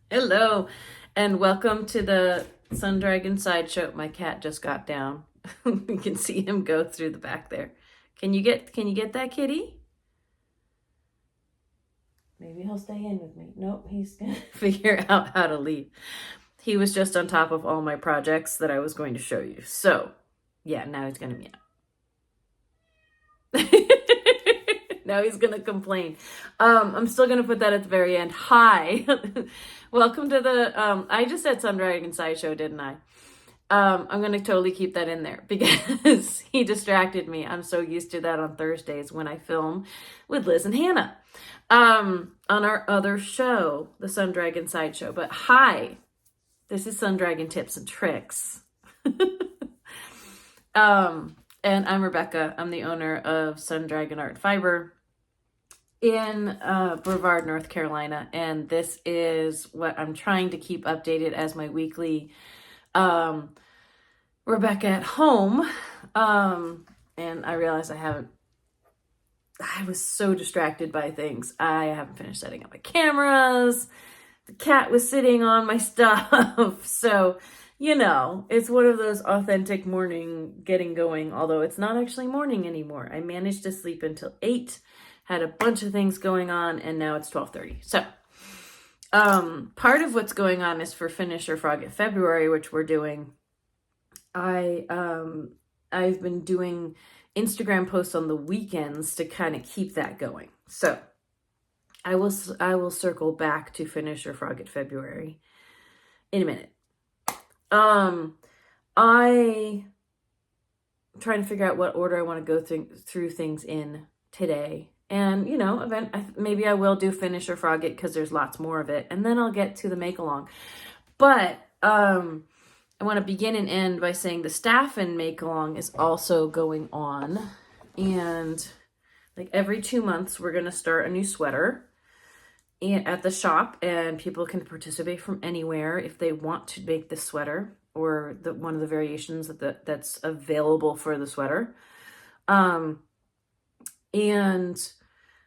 Hello, and welcome to the Sun Dragon Sideshow. My cat just got down. You can see him go through the back there. Can you get that, kitty? Maybe he'll stay in with me. Nope, he's gonna figure out how to leave. He was just on top of all my projects that I was going to show you. So, yeah, now he's gonna meow. Now he's gonna complain. I'm still gonna put that at the very end. Hi, welcome to the. I just said Sun Dragon Sideshow, didn't I? I'm gonna totally keep that in there because he distracted me. I'm so used to that on Thursdays when I film with Liz and Hannah on our other show, the Sun Dragon Sideshow. But hi, this is Sun Dragon Tips and Tricks. And I'm Rebecca. I'm the owner of Sun Dragon Art Fiber in Brevard, North Carolina. And this is what I'm trying to keep updated as my weekly Rebecca at home. And I realized I was so distracted by things. I haven't finished setting up my cameras. The cat was sitting on my stuff. So, you know, it's one of those authentic morning getting going, although it's not actually morning anymore. I managed to sleep until 8, had a bunch of things going on, and now it's 12:30. So, part of what's going on is for Finish Your Frog at February, which we're doing. I've been doing Instagram posts on the weekends to kind of keep that going. So, I will circle back to Finish Your Frog at February in a minute. I'm trying to figure out what order I want to go through things in today. And, you know, maybe I will do Finish or Frog It because there's lots more of it. And then I'll get to the make along. But I want to begin and end by saying the Staffin make along is also going on. And like every 2 months, we're going to start a new sweater at the shop, and people can participate from anywhere if they want to make the sweater or one of the variations that's available for the sweater. And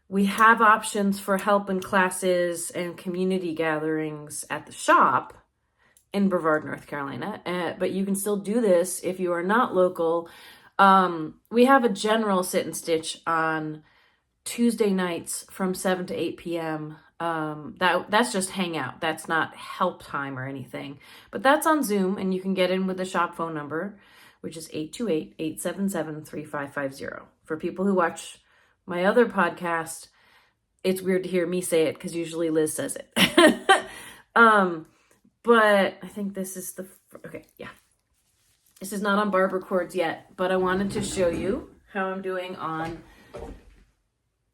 we have options for help in classes and community gatherings at the shop in Brevard, North Carolina. But you can still do this if you are not local. We have a general sit and stitch on Tuesday nights from 7 to 8 p.m. That's just hangout. That's not help time or anything. But that's on Zoom, and you can get in with the shop phone number, which is 828-877-3550. For people who watch my other podcast, it's weird to hear me say it because usually Liz says it. But I think this is okay, yeah. This is not on barber cords yet, but I wanted to show you how I'm doing on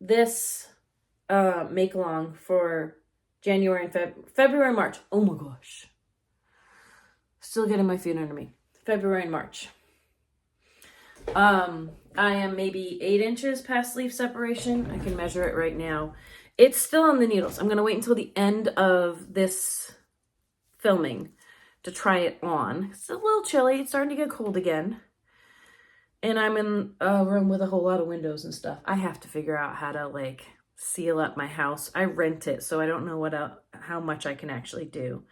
this make along for January and February and March. Oh my gosh. Still getting my feet under me. February and March. I am maybe 8 inches past leaf separation. I can measure it right now. It's still on the needles. I'm going to wait until the end of this filming to try it on. It's a little chilly. It's starting to get cold again. And I'm in a room with a whole lot of windows and stuff. I have to figure out how to like seal up my house. I rent it, so I don't know how much I can actually do.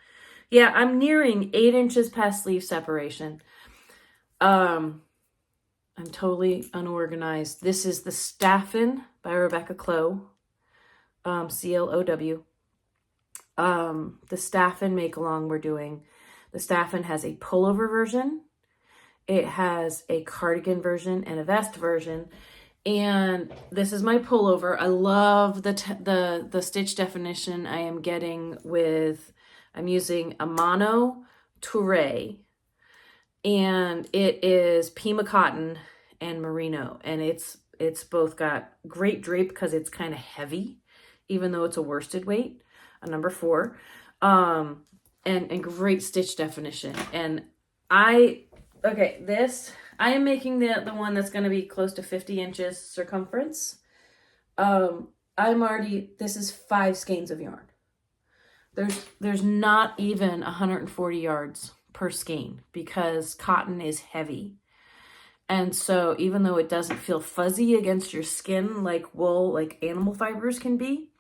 Yeah, I'm nearing 8 inches past leaf separation. I'm totally unorganized. This is the Staffin by Rebecca Clow, C-L-O-W. The Staffin make along we're doing. The Staffin has a pullover version. It has a cardigan version and a vest version. And this is my pullover. I love the stitch definition I am getting with, I'm using a mono touré, and it is Pima cotton and merino. And it's both got great drape because it's kind of heavy, even though it's a worsted weight, a number 4, and great stitch definition. And I am making the one that's going to be close to 50 inches circumference. This is 5 skeins of yarn. There's not even 140 yards per skein because cotton is heavy. And so even though it doesn't feel fuzzy against your skin like wool, like animal fibers can be,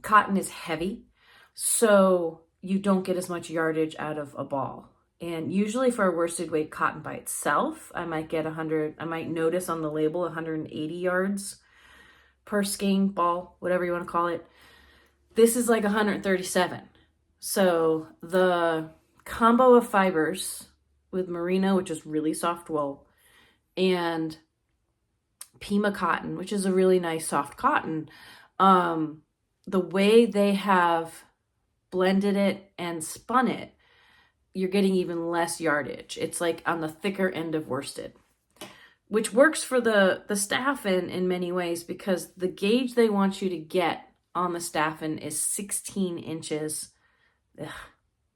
cotton is heavy. So you don't get as much yardage out of a ball. And usually for a worsted weight cotton by itself, I might get 100, I might notice on the label 180 yards per skein, ball, whatever you want to call it. This is like 137. So the combo of fibers with merino, which is really soft wool, and Pima cotton, which is a really nice soft cotton, the way they have blended it and spun it, you're getting even less yardage. It's like on the thicker end of worsted, which works for the Staffin in many ways, because the gauge they want you to get on the Staffin is 16 inches. Ugh,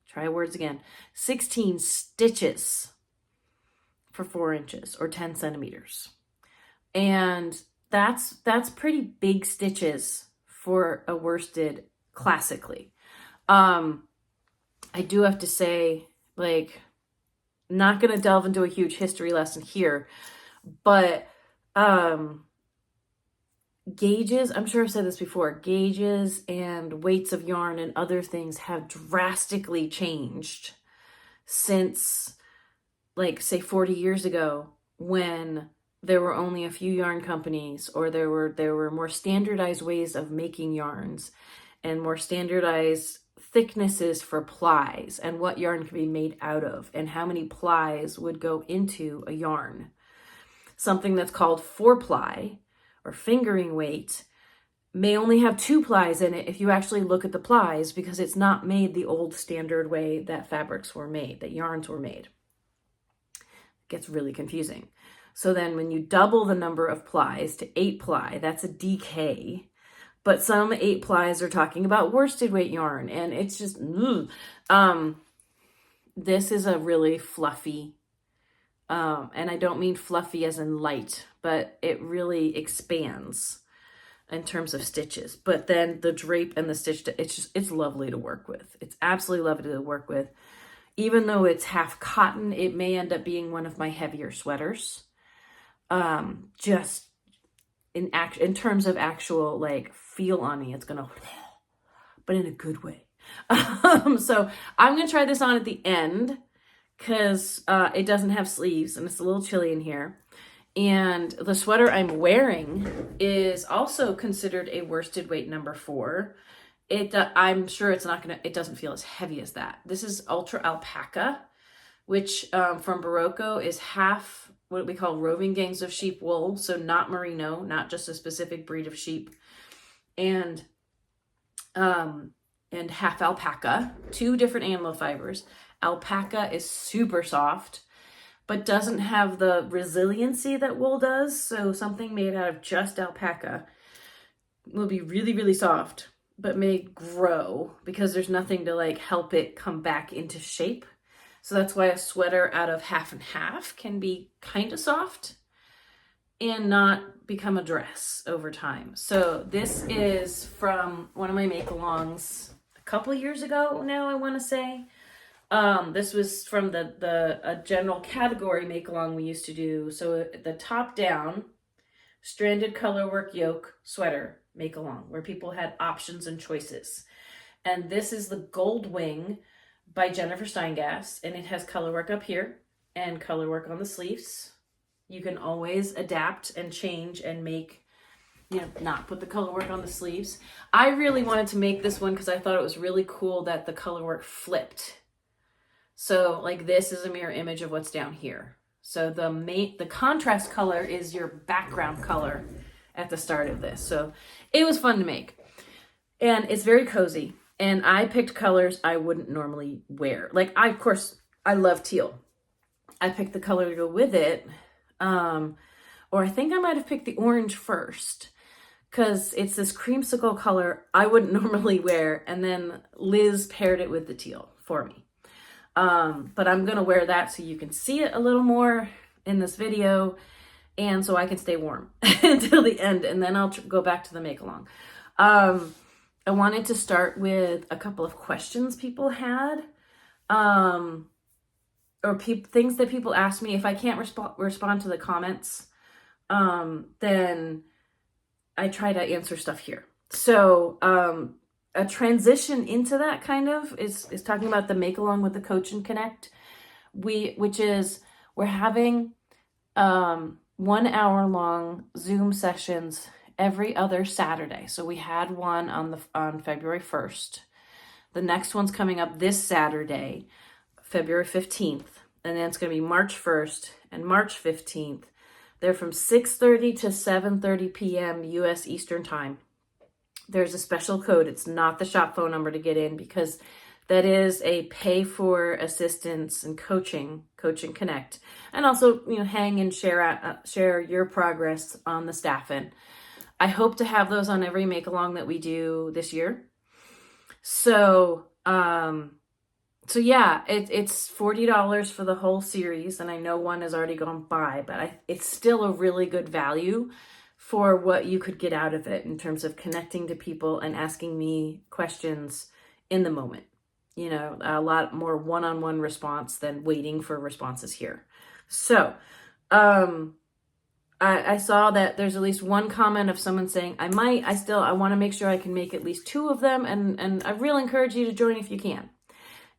try words again. 16 stitches for 4 inches or 10 centimeters. And that's pretty big stitches for a worsted classically. I do have to say, like, not going to delve into a huge history lesson here, but gauges, I'm sure I've said this before, gauges and weights of yarn and other things have drastically changed since, like, say 40 years ago, when there were only a few yarn companies, or there were more standardized ways of making yarns and more standardized thicknesses for plies and what yarn could be made out of and how many plies would go into a yarn. Something that's called 4-ply or fingering weight may only have 2 plies in it if you actually look at the plies, because it's not made the old standard way that fabrics were made, that yarns were made. It gets really confusing. So then when you double the number of plies to 8-ply, that's a DK. But some 8-plies are talking about worsted weight yarn, and it's just, this is a really fluffy, and I don't mean fluffy as in light, but it really expands in terms of stitches. But then the drape and the stitch, it's lovely to work with. It's absolutely lovely to work with. Even though it's half cotton, it may end up being one of my heavier sweaters. Just in terms of actual, like, feel on me, it's gonna, but in a good way. So I'm gonna try this on at the end, because it doesn't have sleeves and it's a little chilly in here. And the sweater I'm wearing is also considered a worsted weight number 4. I'm sure it doesn't feel as heavy as that. This is ultra alpaca, which from Barocco is half what we call roving gangs of sheep wool. So not merino, not just a specific breed of sheep, and half alpaca, 2 different animal fibers. Alpaca is super soft, but doesn't have the resiliency that wool does. So something made out of just alpaca will be really, really soft, but may grow because there's nothing to, like, help it come back into shape. So that's why a sweater out of half and half can be kind of soft and not become a dress over time. So this is from one of my make-alongs a couple of years ago now, I want to say. This was from a general category make-along we used to do. So the top down, stranded colorwork yoke sweater make-along, where people had options and choices. And this is the Goldwing by Jennifer Steingass, and it has colorwork up here and colorwork on the sleeves. You can always adapt and change and make, not put the colorwork on the sleeves. I really wanted to make this one because I thought it was really cool that the colorwork flipped. So, like, this is a mirror image of what's down here. So the contrast color is your background color at the start of this. So it was fun to make, and it's very cozy. And I picked colors I wouldn't normally wear. Like, of course, I love teal. I picked the color to go with it. Or I think I might have picked the orange first, because it's this creamsicle color I wouldn't normally wear. And then Liz paired it with the teal for me. But I'm going to wear that so you can see it a little more in this video, and so I can stay warm until the end. And then I'll go back to the make-along. I wanted to start with a couple of questions people had, or things that people asked me. If I can't respond to the comments, then I try to answer stuff here. So a transition into that kind of is talking about the make along with the coach and connect. Which is we're having 1 hour long Zoom sessions every other Saturday. So we had one on February 1st. The next one's coming up this Saturday, February 15th. And then it's going to be March 1st and March 15th. They're from 6:30 to 7:30 p.m. U.S. Eastern Time. There's a special code. It's not the shop phone number to get in, because that is a pay for assistance and coaching connect. And also, hang and share your progress on the Staffin. I hope to have those on every make along that we do this year. So yeah, it's $40 for the whole series, and I know one has already gone by, but it's still a really good value for what you could get out of it in terms of connecting to people and asking me questions in the moment. A lot more one-on-one response than waiting for responses here. So, I saw that there's at least one comment of someone saying, I want to make sure I can make at least 2 of them. And I really encourage you to join if you can.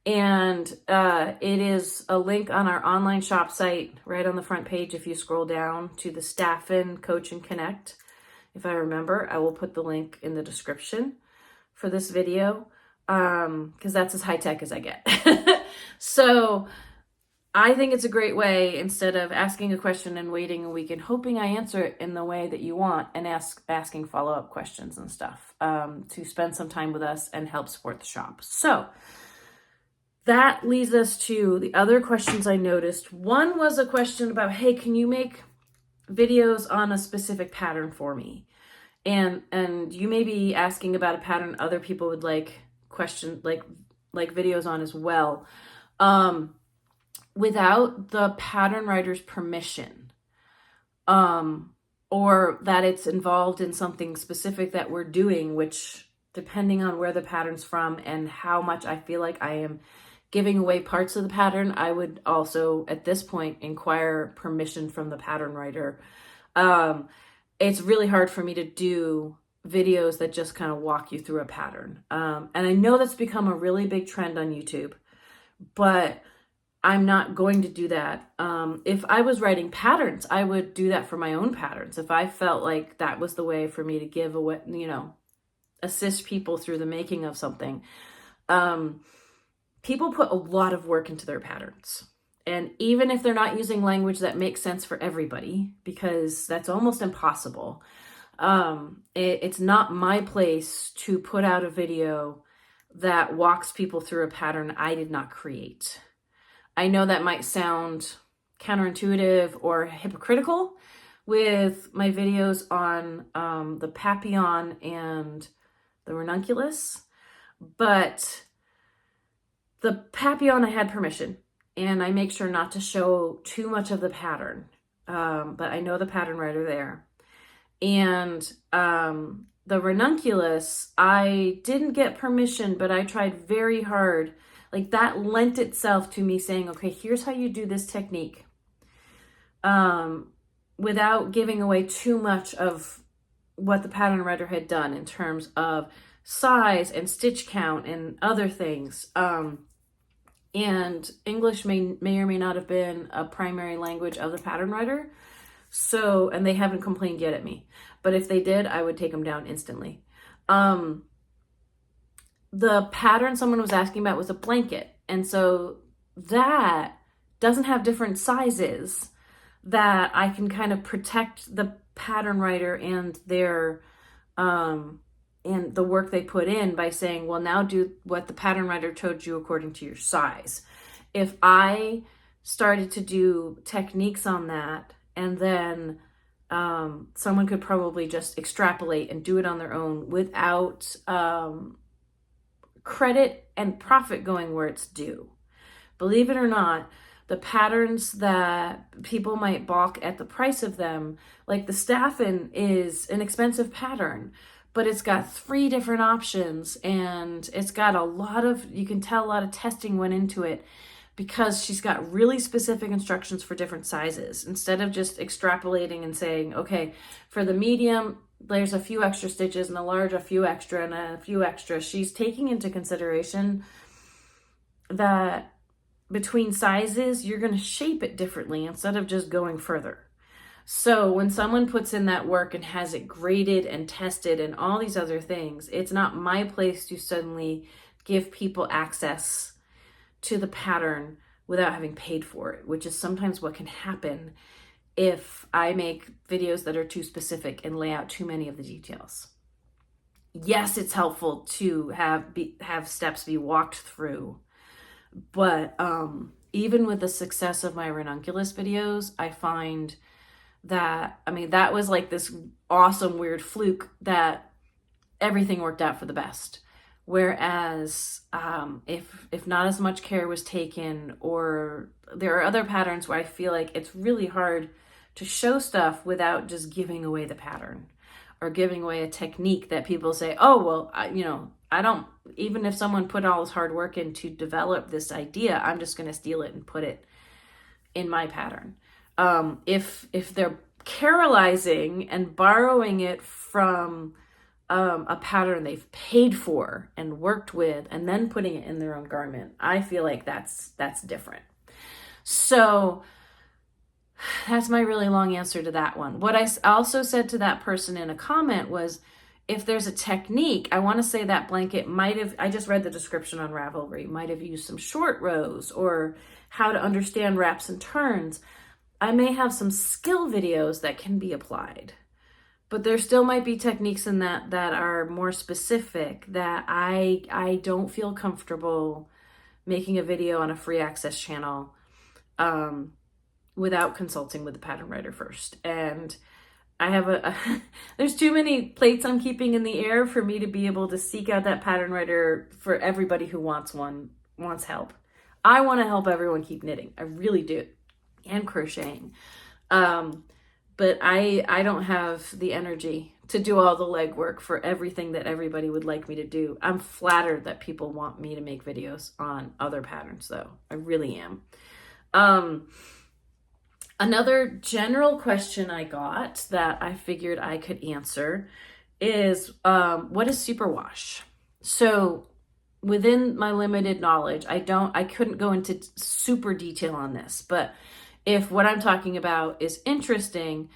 And it is a link on our online shop site right on the front page. If you scroll down to the Staffin Coach and Connect, if I remember, I will put the link in the description for this video, because that's as high tech as I get. So I think it's a great way, instead of asking a question and waiting a week and hoping I answer it in the way that you want, and asking follow-up questions and stuff, to spend some time with us and help support the shop. So that leads us to the other questions I noticed. One was a question about, hey, can you make videos on a specific pattern for me? And you may be asking about a pattern other people would like videos on as well, without the pattern writer's permission, or that it's involved in something specific that we're doing, which, depending on where the pattern's from and how much I feel like I am giving away parts of the pattern, I would also at this point inquire permission from the pattern writer. It's really hard for me to do videos that just kind of walk you through a pattern. And I know that's become a really big trend on YouTube, but I'm not going to do that. If I was writing patterns, I would do that for my own patterns. If I felt like that was the way for me to give away, assist people through the making of something. People put a lot of work into their patterns. And even if they're not using language that makes sense for everybody, because that's almost impossible, it's not my place to put out a video that walks people through a pattern I did not create. I know that might sound counterintuitive or hypocritical with my videos on the Papillon and the Ranunculus, but the Papillon I had permission, and I make sure not to show too much of the pattern, but I know the pattern writer there. And the Ranunculus, I didn't get permission, but I tried very hard. Like, that lent itself to me saying, okay, here's how you do this technique, without giving away too much of what the pattern writer had done in terms of size and stitch count and other things. And English may or may not have been a primary language of the pattern writer. So, and they haven't complained yet at me, but if they did, I would take them down instantly. The pattern someone was asking about was a blanket. And so that doesn't have different sizes that I can kind of protect the pattern writer and their, and the work they put in by saying, well, now do what the pattern writer told you according to your size. If I started to do techniques on that, and then someone could probably just extrapolate and do it on their own without credit and profit going where it's due. Believe it or not, the patterns that people might balk at the price of them, like the Staffin is an expensive pattern, but it's got 3 different options, and it's got you can tell a lot of testing went into it, because she's got really specific instructions for different sizes. Instead of just extrapolating and saying, okay, for the medium, there's a few extra stitches, and a large, a few extra, and a few extra. She's taking into consideration that between sizes, you're going to shape it differently instead of just going further. So when someone puts in that work and has it graded and tested and all these other things, it's not my place to suddenly give people access to the pattern without having paid for it, which is sometimes what can happen if I make videos that are too specific and lay out too many of the details. Yes, it's helpful to have steps be walked through, but even with the success of my ranunculus videos, I find that, I mean, that was like this awesome weird fluke that everything worked out for the best. Whereas if not as much care was taken, or there are other patterns where I feel like it's really hard to show stuff without just giving away the pattern or giving away a technique that people say, oh, well, I don't, even if someone put all this hard work in to develop this idea, I'm just going to steal it and put it in my pattern. If they're carolizing and borrowing it from a pattern they've paid for and worked with and then putting it in their own garment, I feel like that's different. So that's my really long answer to that one. What I also said to that person in a comment was, if there's a technique, I want to say that blanket might have, I just read the description on Ravelry, might have used some short rows or how to understand wraps and turns. I may have some skill videos that can be applied, but there still might be techniques in that are more specific that I don't feel comfortable making a video on a free access channel without consulting with the pattern writer first. And I have there's too many plates I'm keeping in the air for me to be able to seek out that pattern writer for everybody who wants help. I want to help everyone keep knitting. I really do. And crocheting. But I don't have the energy to do all the legwork for everything that everybody would like me to do. I'm flattered that people want me to make videos on other patterns, though. I really am. Another general question I got that I figured I could answer is, what is superwash? So within my limited knowledge, I couldn't go into super detail on this, but if what I'm talking about is interesting,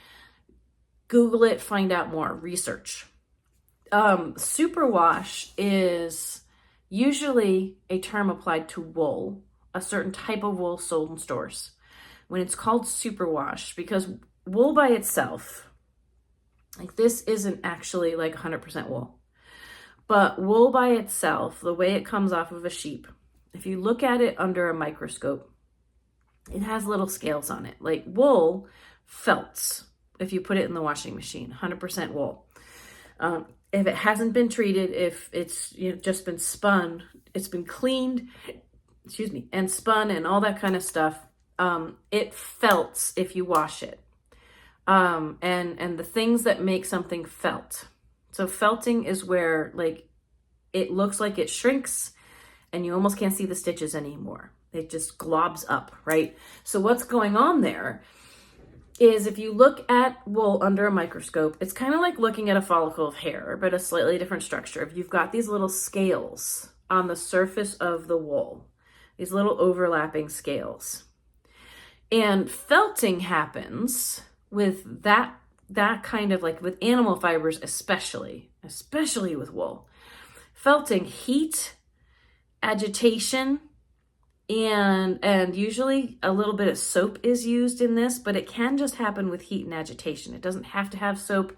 Google it, find out more, research. Superwash is usually a term applied to wool, a certain type of wool sold in stores. When it's called superwash, because wool by itself, like this isn't actually like 100% wool, but wool by itself, the way it comes off of a sheep, if you look at it under a microscope, it has little scales on it. Like wool felts, if you put it in the washing machine, 100% wool. If it hasn't been treated, if it's just been spun, it's been cleaned, and spun and all that kind of stuff, it felts if you wash it. And the things that make something felt. So felting is where like it looks like it shrinks and you almost can't see the stitches anymore. It just globs up, right? So what's going on there is if you look at wool under a microscope, it's kind of like looking at a follicle of hair, but a slightly different structure. If you've got these little scales on the surface of the wool, these little overlapping scales. And felting happens with that kind of like with animal fibers, especially with wool. Felting, heat, agitation, and usually a little bit of soap is used in this, but it can just happen with heat and agitation. It doesn't have to have soap.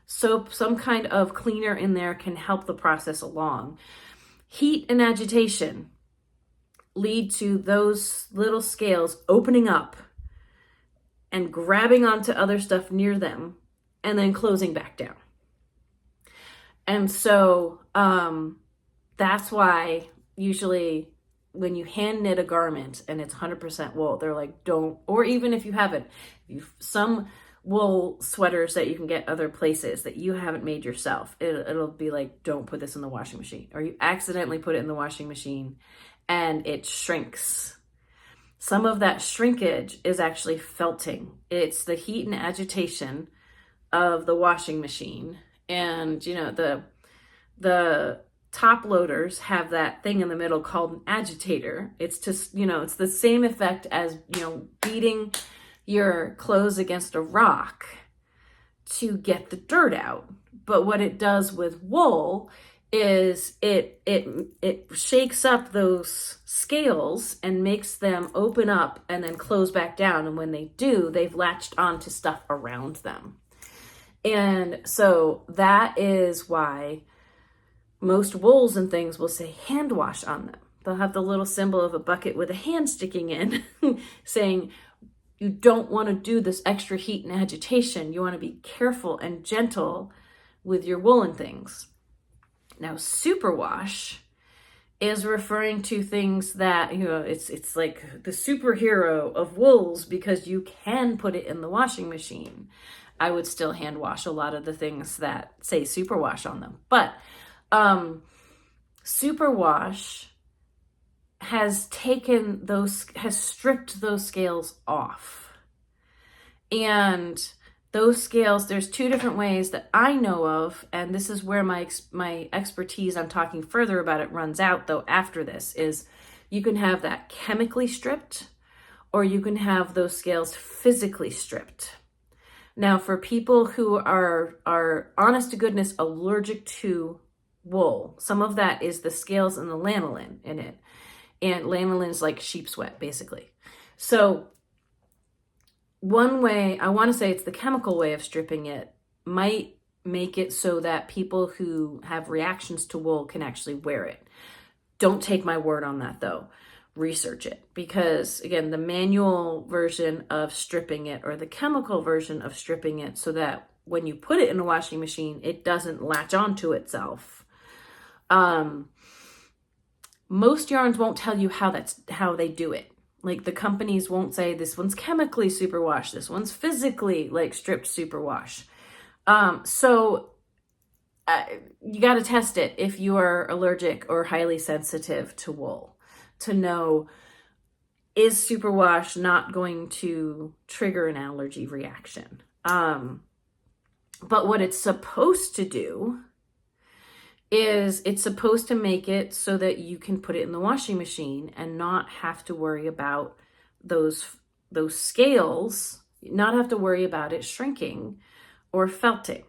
Some kind of cleaner in there can help the process along. Heat and agitation lead to those little scales opening up and grabbing onto other stuff near them and then closing back down. And so that's why usually when you hand knit a garment and it's 100% wool, they're like, don't, or even if you haven't, some wool sweaters that you can get other places that you haven't made yourself, it'll be like, don't put this in the washing machine, or you accidentally put it in the washing machine and it shrinks. Some of that shrinkage is actually felting. It's the heat and agitation of the washing machine And, you know, the top loaders have that thing in the middle called an agitator. It's just, you know, it's the same effect as, you know, beating your clothes against a rock to get the dirt out. But what it does with wool is it shakes up those scales and makes them open up and then close back down. And when they do, they've latched onto stuff around them. And so that is why most wools and things will say hand wash on them. They'll have the little symbol of a bucket with a hand sticking in saying, you don't want to do this extra heat and agitation. You want to be careful and gentle with your woolen things. Now, superwash is referring to things that, you know, it's like the superhero of wools because you can put it in the washing machine. I would still hand wash a lot of the things that say superwash on them. But superwash has stripped those scales off. And those scales, there's two different ways that I know of, and this is where my expertise on talking further about it runs out, though, after this, is you can have that chemically stripped, or you can have those scales physically stripped. Now, for people who are honest to goodness allergic to wool, some of that is the scales and the lanolin in it. And lanolin is like sheep sweat, basically. So one way, I want to say it's the chemical way of stripping it, might make it so that people who have reactions to wool can actually wear it. Don't take my word on that, though. Research it, because again, the manual version of stripping it or the chemical version of stripping it, so that when you put it in a washing machine, it doesn't latch onto itself. Most yarns won't tell you how they do it. Like, the companies won't say this one's chemically superwash, this one's physically like stripped superwash. So you got to test it if you are allergic or highly sensitive to wool, to know, is superwash not going to trigger an allergy reaction? But what it's supposed to do is it's supposed to make it so that you can put it in the washing machine and not have to worry about those scales, not have to worry about it shrinking or felting.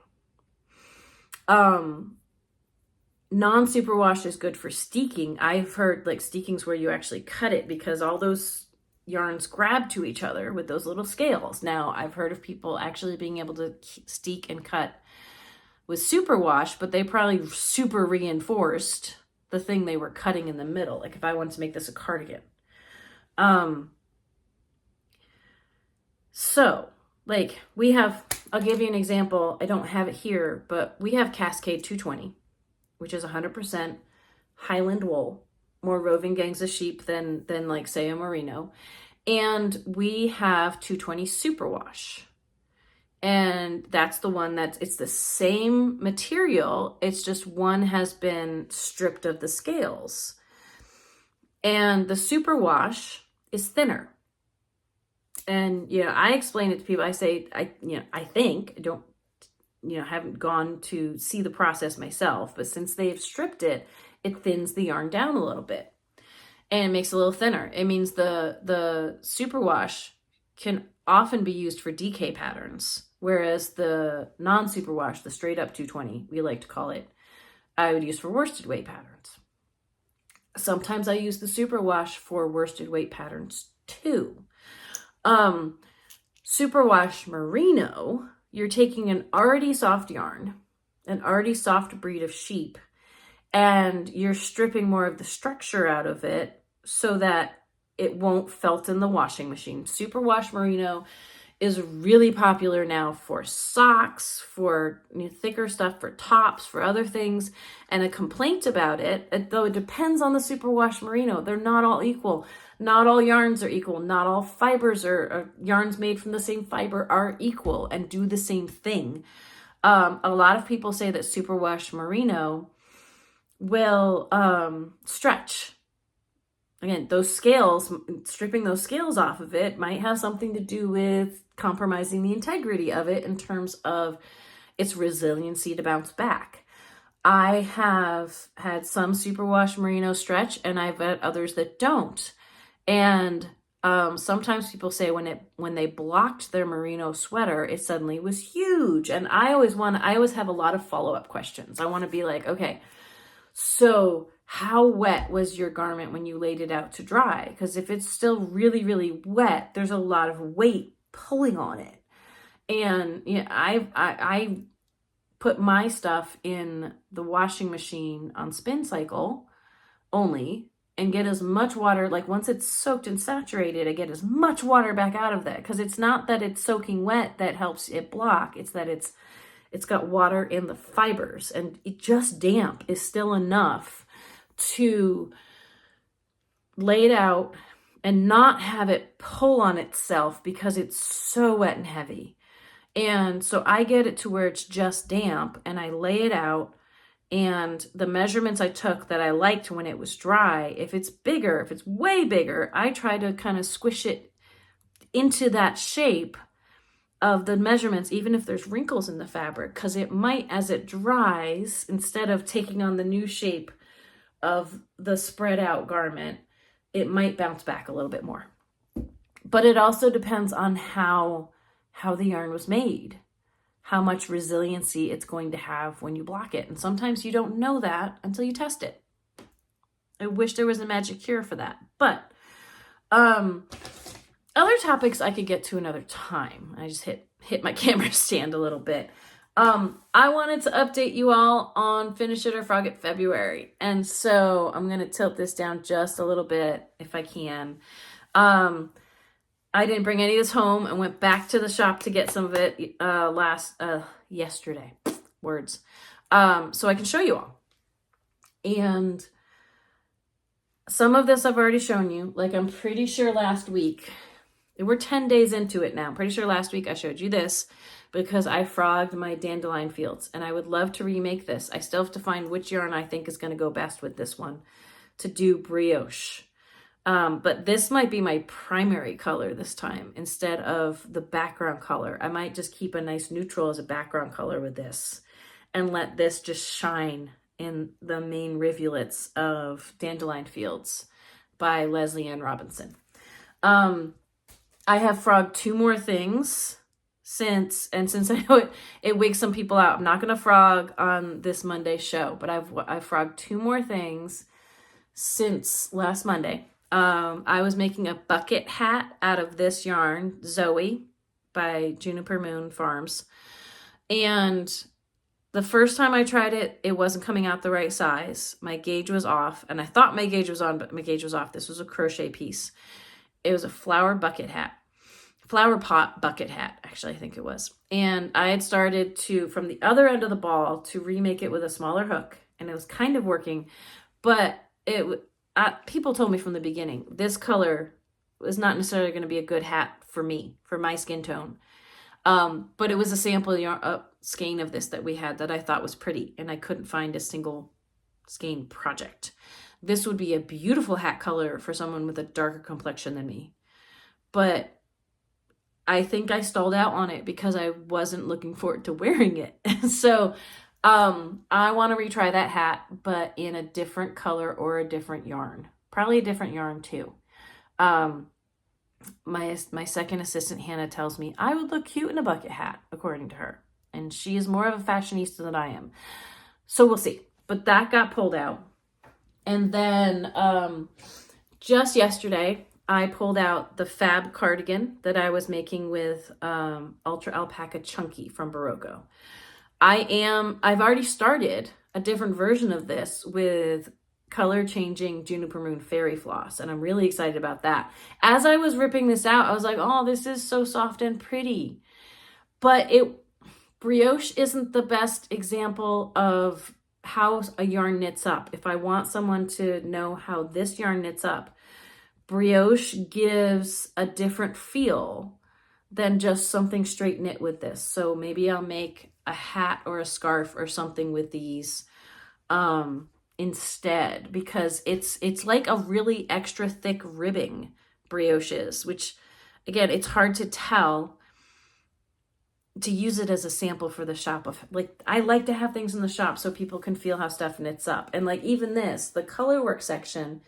Non-superwash is good for steeking. I've heard like steekings where you actually cut it because all those yarns grab to each other with those little scales. Now, I've heard of people actually being able to steek and cut with superwash, but they probably super reinforced the thing they were cutting in the middle. Like if I wanted to make this a cardigan. So like we have, I'll give you an example. I don't have it here, but we have Cascade 220, which is 100% Highland wool, more roving gangs of sheep than like say a merino. And we have 220 superwash. And that's the one it's the same material. It's just one has been stripped of the scales. And the superwash is thinner. And, you know, I explain it to people. I say, I haven't gone to see the process myself, but since they've stripped it, it thins the yarn down a little bit and makes it a little thinner. It means the superwash can often be used for DK patterns, whereas the non-superwash, the straight up 220, we like to call it, I would use for worsted weight patterns. Sometimes I use the superwash for worsted weight patterns too. Superwash merino, you're taking an already soft yarn, an already soft breed of sheep, and you're stripping more of the structure out of it so that it won't felt in the washing machine. Superwash merino is really popular now for socks, for thicker stuff, for tops, for other things. And a complaint about it, though it depends on the superwash merino, they're not all equal. Not all yarns are equal. Not all fibers or yarns made from the same fiber are equal and do the same thing. A lot of people say that superwash merino will stretch. Again, those scales, stripping those scales off of it might have something to do with compromising the integrity of it in terms of its resiliency to bounce back. I have had some Superwash merino stretch, and I've had others that don't. And sometimes people say when they blocked their merino sweater, it suddenly was huge. And I always have a lot of follow-up questions. I want to be like, okay, so how wet was your garment when you laid it out to dry? Because if it's still really, really wet, there's a lot of weight pulling on it. And you know, I put my stuff in the washing machine on spin cycle only and get as much water, like once it's soaked and saturated, I get as much water back out of that. Because it's not that it's soaking wet that helps it block. It's that it's got water in the fibers, and it just damp is still enough to lay it out and not have it pull on itself because it's so wet and heavy. And so I get it to where it's just damp, and I lay it out, and the measurements I took that I liked when it was dry, if it's bigger, if it's way bigger, I try to kind of squish it into that shape of the measurements, even if there's wrinkles in the fabric, because it might, as it dries, instead of taking on the new shape of the spread out garment, it might bounce back a little bit more. But it also depends on how the yarn was made, how much resiliency it's going to have when you block it. And sometimes you don't know that until you test it. I wish there was a magic cure for that. But other topics I could get to another time. I just hit my camera stand a little bit. I wanted to update you all on Finish It or Frog It February. And so I'm going to tilt this down just a little bit if I can. I didn't bring any of this home and went back to the shop to get some of it yesterday. Words. So I can show you all. And some of this I've already shown you. Like, I'm pretty sure last week, we're 10 days into it now. I'm pretty sure last week I showed you this because I frogged my dandelion fields, and I would love to remake this. I still have to find which yarn I think is going to go best with this one to do brioche. But this might be my primary color this time instead of the background color. I might just keep a nice neutral as a background color with this and let this just shine in the main rivulets of Dandelion Fields by Leslie Ann Robinson. I have frogged 2 more things since I know it wakes some people out. I'm not going to frog on this Monday show, but I've frogged 2 more things since last Monday. I was making a bucket hat out of this yarn, Zoe, by Juniper Moon Farms. And the first time I tried it, it wasn't coming out the right size. My gauge was off, and I thought my gauge was on, but my gauge was off. This was a crochet piece. It was a flower pot bucket hat, actually, I think it was. And I had started to, from the other end of the ball, to remake it with a smaller hook, and it was kind of working, but people told me from the beginning, this color was not necessarily going to be a good hat for me, for my skin tone. But it was a sample skein of this that we had that I thought was pretty, and I couldn't find a single skein project. This would be a beautiful hat color for someone with a darker complexion than me. But I think I stalled out on it because I wasn't looking forward to wearing it. So I want to retry that hat, but in a different color or a different yarn. Probably a different yarn too. My second assistant, Hannah, tells me I would look cute in a bucket hat, according to her. And she is more of a fashionista than I am. So we'll see. But that got pulled out. And then just yesterday, I pulled out the fab cardigan that I was making with Ultra Alpaca Chunky from Barocco. I've already started a different version of this with color changing Juniper Moon Fairy Floss, and I'm really excited about that. As I was ripping this out, I was like, oh, this is so soft and pretty. But brioche isn't the best example of how a yarn knits up. If I want someone to know how this yarn knits up, brioche gives a different feel than just something straight knit with this. So maybe I'll make a hat or a scarf or something with these instead, because it's like a really extra thick ribbing brioche is, which again, it's hard to tell to use it as a sample for the shop of, like, I like to have things in the shop so people can feel how stuff knits up. And like even this, the color work section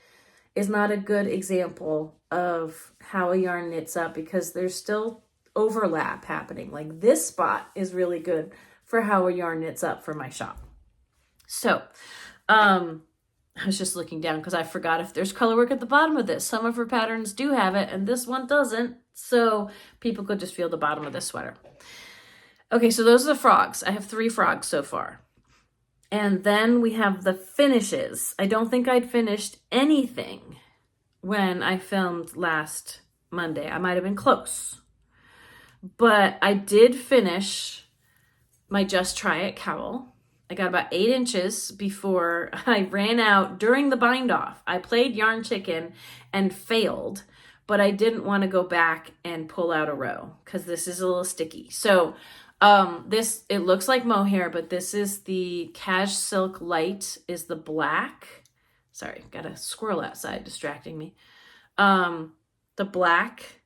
is not a good example of how a yarn knits up because there's still overlap happening. Like this spot is really good for how a yarn knits up for my shop. So, I was just looking down because I forgot if there's color work at the bottom of this. Some of her patterns do have it and this one doesn't. So people could just feel the bottom of this sweater. Okay, so those are the frogs. I have 3 frogs so far. And then we have the finishes. I don't think I'd finished anything when I filmed last Monday. I might have been close. But I did finish my Just Try It cowl. I got about 8 inches before I ran out during the bind off. I played yarn chicken and failed, but I didn't want to go back and pull out a row because this is a little sticky. So this, it looks like mohair, but this is the Cash Silk Light is the black. Sorry, got a squirrel outside distracting me. The black,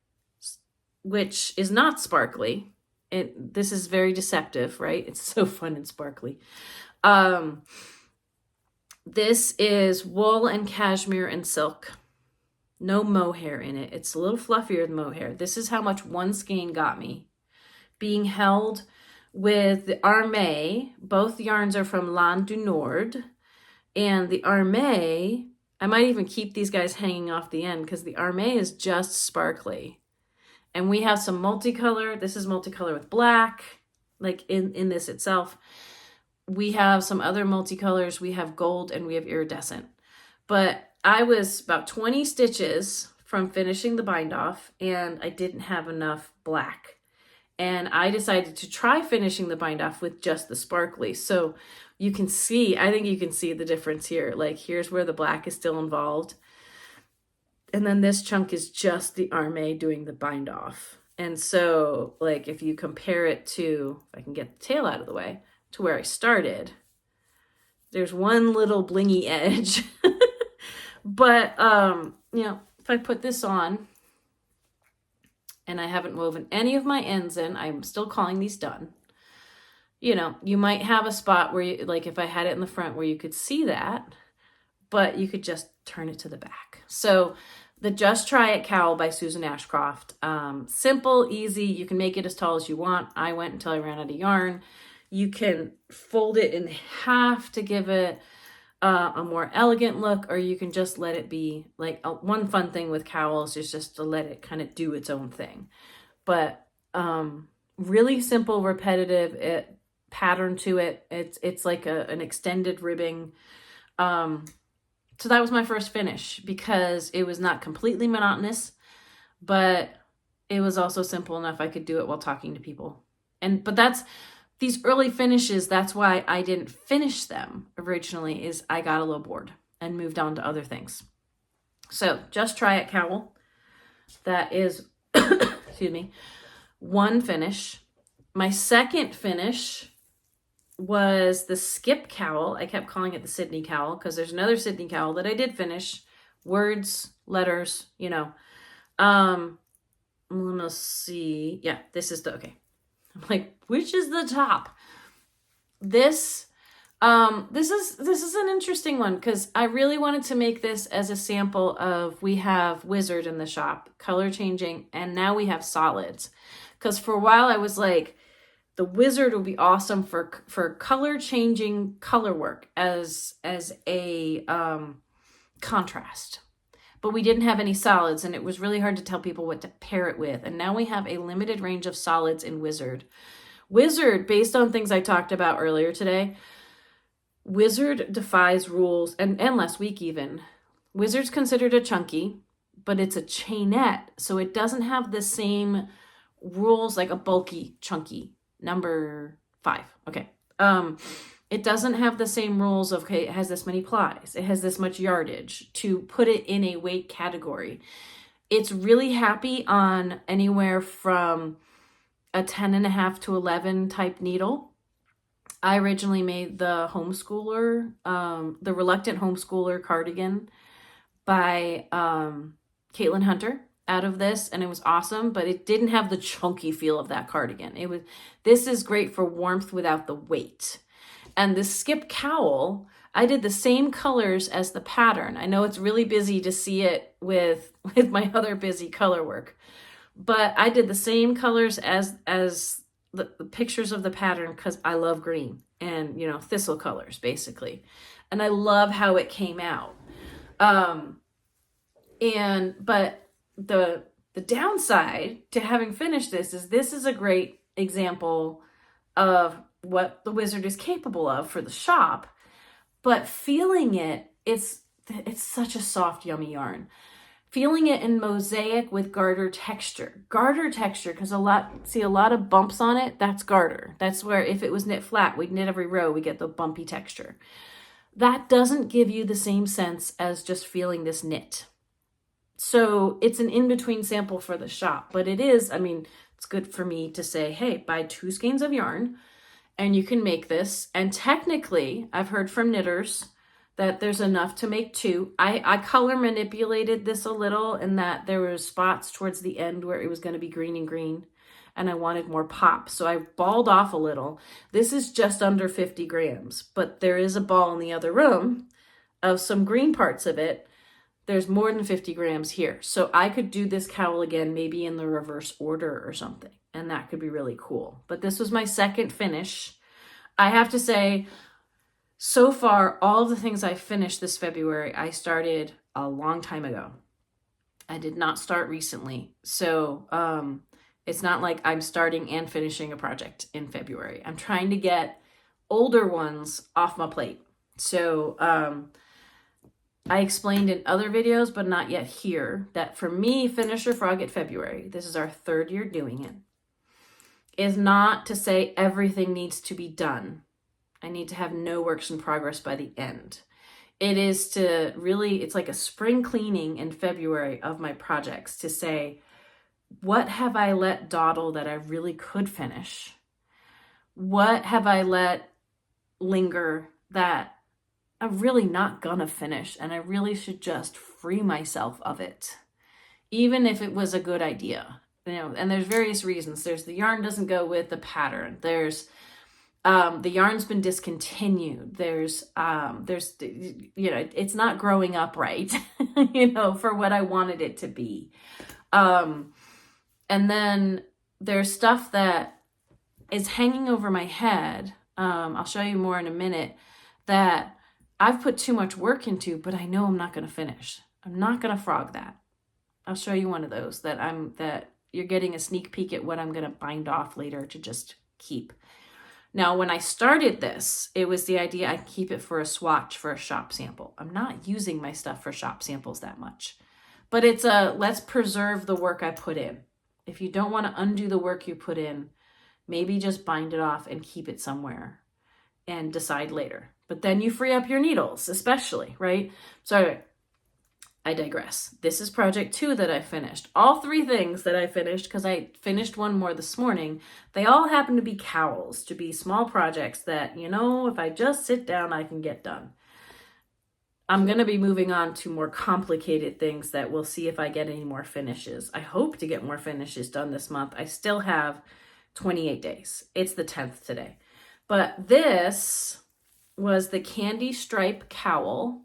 which is not sparkly. This is very deceptive, right? It's so fun and sparkly. This is wool and cashmere and silk. No mohair in it. It's a little fluffier than mohair. This is how much one skein got me. Being held with the Arme. Both yarns are from Land du Nord. And the Arme, I might even keep these guys hanging off the end because the Arme is just sparkly. And we have some multicolor. This is multicolor with black, like in this itself. We have some other multicolors. We have gold and we have iridescent. But I was about 20 stitches from finishing the bind off and I didn't have enough black. And I decided to try finishing the bind off with just the sparkly. So you can see, I think you can see the difference here. Like here's where the black is still involved. And then this chunk is just the Arme doing the bind off. And so like if you compare it to, if I can get the tail out of the way, to where I started, there's one little blingy edge. But, you know, if I put this on and I haven't woven any of my ends in, I'm still calling these done. You know, you might have a spot where you, like if I had it in the front where you could see that, but you could just turn it to the back. So the Just Try It cowl by Susan Ashcroft. Simple, easy. You can make it as tall as you want. I went until I ran out of yarn. You can fold it in half to give it a more elegant look, or you can just let it be like one fun thing with cowls is just to let it kind of do its own thing. But really simple, repetitive pattern to it. It's like an extended ribbing. So that was my first finish because it was not completely monotonous, but it was also simple enough I could do it while talking to people. But that's these early finishes. That's why I didn't finish them originally, is I got a little bored and moved on to other things. So Just Try It cowl. That is, excuse me, one finish. My second finish was the Skip cowl. I kept calling it the Sydney cowl because there's another Sydney cowl that I did finish. Words, letters, you know. I'm gonna see. Yeah, this is the, okay. I'm like, which is the top? This is an interesting one because I really wanted to make this as a sample of, we have Wizard in the shop, color changing, and now we have solids. Because for a while I was like, the Wizard would be awesome for color changing color work as a contrast. But we didn't have any solids and it was really hard to tell people what to pair it with. And now we have a limited range of solids in Wizard. Wizard, based on things I talked about earlier today, Wizard defies rules, and last week even. Wizard's considered a chunky, but it's a chainette, so it doesn't have the same rules like a bulky chunky. Number 5. Okay. It doesn't have the same rules of, okay, it has this many plies. It has this much yardage to put it in a weight category. It's really happy on anywhere from a 10.5 to 11 type needle. I originally made the homeschooler, the Reluctant Homeschooler cardigan by Caitlin Hunter. out of this, and it was awesome, but it didn't have the chunky feel of that cardigan. This is great for warmth without the weight. And the skip cowl, I did the same colors as the pattern. I know it's really busy to see it with my other busy color work, but I did the same colors as the pictures of the pattern because I love green and, you know, thistle colors basically. And I love how it came out. But the downside to having finished this is a great example of what the wizard is capable of for the shop, but feeling it, it's such a soft, yummy yarn. Feeling it in mosaic with garter texture, because a lot of bumps on it. That's garter. That's where if it was knit flat, we'd knit every row, we get the bumpy texture. That doesn't give you the same sense as just feeling this knit. So it's an in-between sample for the shop, but it is, I mean, it's good for me to say, hey, buy 2 skeins of yarn and you can make this. And technically, I've heard from knitters that there's enough to make 2. I color manipulated this a little in that there were spots towards the end where it was going to be green and green, and I wanted more pop. So I balled off a little. This is just under 50 grams, but there is a ball in the other room of some green parts of it. There's more than 50 grams here. So I could do this cowl again, maybe in the reverse order or something. And that could be really cool. But this was my second finish. I have to say, so far, all of the things I finished this February, I started a long time ago. I did not start recently. So it's not like I'm starting and finishing a project in February. I'm trying to get older ones off my plate. So I explained in other videos, but not yet here, that for me, Finish Your Frog at February, this is our 3rd year doing it, is not to say everything needs to be done. I need to have no works in progress by the end. It is to really, it's like a spring cleaning in February of my projects to say, what have I let dawdle that I really could finish? What have I let linger that I'm really not gonna finish, and I really should just free myself of it, even if it was a good idea, you know? And there's various reasons. There's the yarn doesn't go with the pattern. There's the yarn's been discontinued. There's you know, it's not growing up right, you know, for what I wanted it to be. And then there's stuff that is hanging over my head. I'll show you more in a minute, that I've put too much work into, but I know I'm not going to finish. I'm not going to frog that. I'll show you one of those that you're getting a sneak peek at what I'm going to bind off later to just keep. Now, when I started this, it was the idea I keep it for a swatch for a shop sample. I'm not using my stuff for shop samples that much, but it's let's preserve the work I put in. If you don't want to undo the work you put in, maybe just bind it off and keep it somewhere and decide later. But then you free up your needles, especially, right? So anyway, I digress. This is project 2 that I finished. All 3 things that I finished, because I finished one more this morning, they all happen to be cowls, to be small projects that, you know, if I just sit down, I can get done. I'm going to be moving on to more complicated things that we'll see if I get any more finishes. I hope to get more finishes done this month. I still have 28 days. It's the 10th today. But this was the candy stripe cowl.